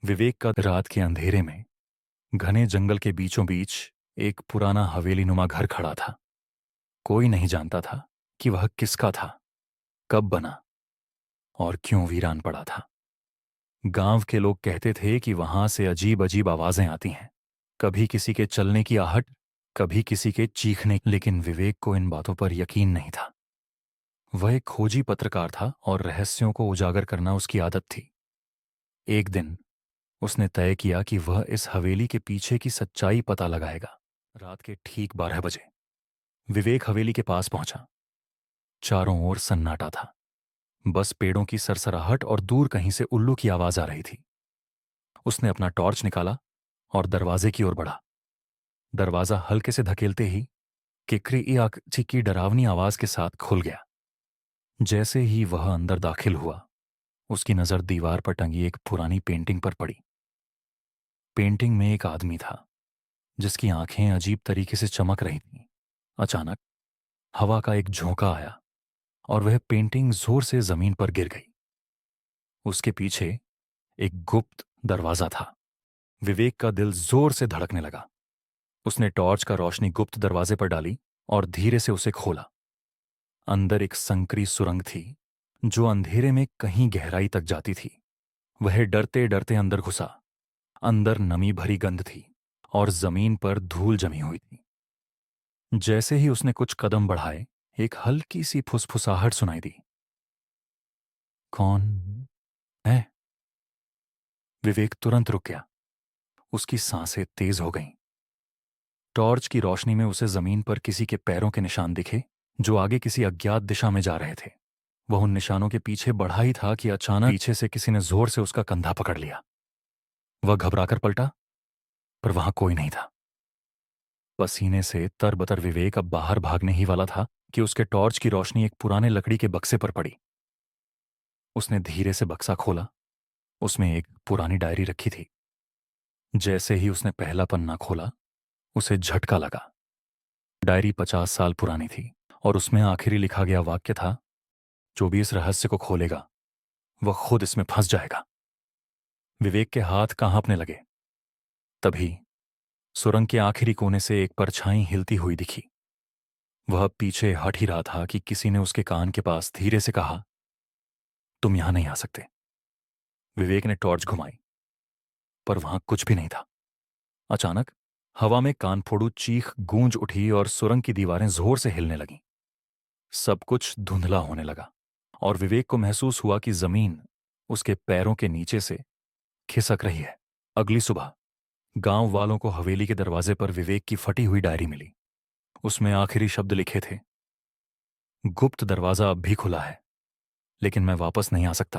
विवेक का रात के अंधेरे में घने जंगल के बीचों बीच एक पुराना हवेली नुमा घर खड़ा था। कोई नहीं जानता था कि वह किसका था, कब बना और क्यों वीरान पड़ा था। गांव के लोग कहते थे कि वहां से अजीब अजीब आवाजें आती हैं, कभी किसी के चलने की आहट, कभी किसी के चीखने। लेकिन विवेक को इन बातों पर यकीन नहीं था। वह एक खोजी पत्रकार था और रहस्यों को उजागर करना उसकी आदत थी। एक दिन उसने तय किया कि वह इस हवेली के पीछे की सच्चाई पता लगाएगा। रात के ठीक 12 बजे विवेक हवेली के पास पहुंचा। चारों ओर सन्नाटा था, बस पेड़ों की सरसराहट और दूर कहीं से उल्लू की आवाज आ रही थी। उसने अपना टॉर्च निकाला और दरवाजे की ओर बढ़ा। दरवाजा हल्के से धकेलते ही किकरी आकची की डरावनी आवाज के साथ खुल गया। जैसे ही वह अंदर दाखिल हुआ, उसकी नजर दीवार पर टंगी एक पुरानी पेंटिंग पर पड़ी। पेंटिंग में एक आदमी था जिसकी आंखें अजीब तरीके से चमक रही थीं। अचानक हवा का एक झोंका आया और वह पेंटिंग जोर से जमीन पर गिर गई। उसके पीछे एक गुप्त दरवाजा था। विवेक का दिल जोर से धड़कने लगा। उसने टॉर्च का रोशनी गुप्त दरवाजे पर डाली और धीरे से उसे खोला। अंदर एक संकरी सुरंग थी जो अंधेरे में कहीं गहराई तक जाती थी। वह डरते डरते अंदर घुसा। अंदर नमी भरी गंध थी और जमीन पर धूल जमी हुई थी। जैसे ही उसने कुछ कदम बढ़ाए, एक हल्की सी फुसफुसाहट सुनाई दी। कौन है? विवेक तुरंत रुक गया। उसकी सांसें तेज हो गईं। टॉर्च की रोशनी में उसे जमीन पर किसी के पैरों के निशान दिखे जो आगे किसी अज्ञात दिशा में जा रहे थे। वह उन निशानों के पीछे बढ़ा ही था कि अचानक पीछे से किसी ने जोर से उसका कंधा पकड़ लिया। वह घबराकर पलटा, पर वहां कोई नहीं था। पसीने से तरबतर विवेक अब बाहर भागने ही वाला था कि उसके टॉर्च की रोशनी एक पुराने लकड़ी के बक्से पर पड़ी। उसने धीरे से बक्सा खोला। उसमें एक पुरानी डायरी रखी थी। जैसे ही उसने पहला पन्ना खोला, उसे झटका लगा। डायरी 50 साल पुरानी थी और उसमें आखिरी लिखा गया वाक्य था, जो भी इस रहस्य को खोलेगा वह खुद इसमें फंस जाएगा। विवेक के हाथ कांपने लगे। तभी सुरंग के आखिरी कोने से एक परछाई हिलती हुई दिखी। वह पीछे हट ही रहा था कि किसी ने उसके कान के पास धीरे से कहा, तुम यहां नहीं आ सकते। विवेक ने टॉर्च घुमाई, पर वहां कुछ भी नहीं था। अचानक हवा में कानफोड़ू चीख गूंज उठी और सुरंग की दीवारें जोर से हिलने लगीं। सब कुछ धुंधला होने लगा और विवेक को महसूस हुआ कि जमीन उसके पैरों के नीचे से खिसक रही है। अगली सुबह गांव वालों को हवेली के दरवाजे पर विवेक की फटी हुई डायरी मिली। उसमें आखिरी शब्द लिखे थे, गुप्त दरवाजा अब भी खुला है, लेकिन मैं वापस नहीं आ सकता।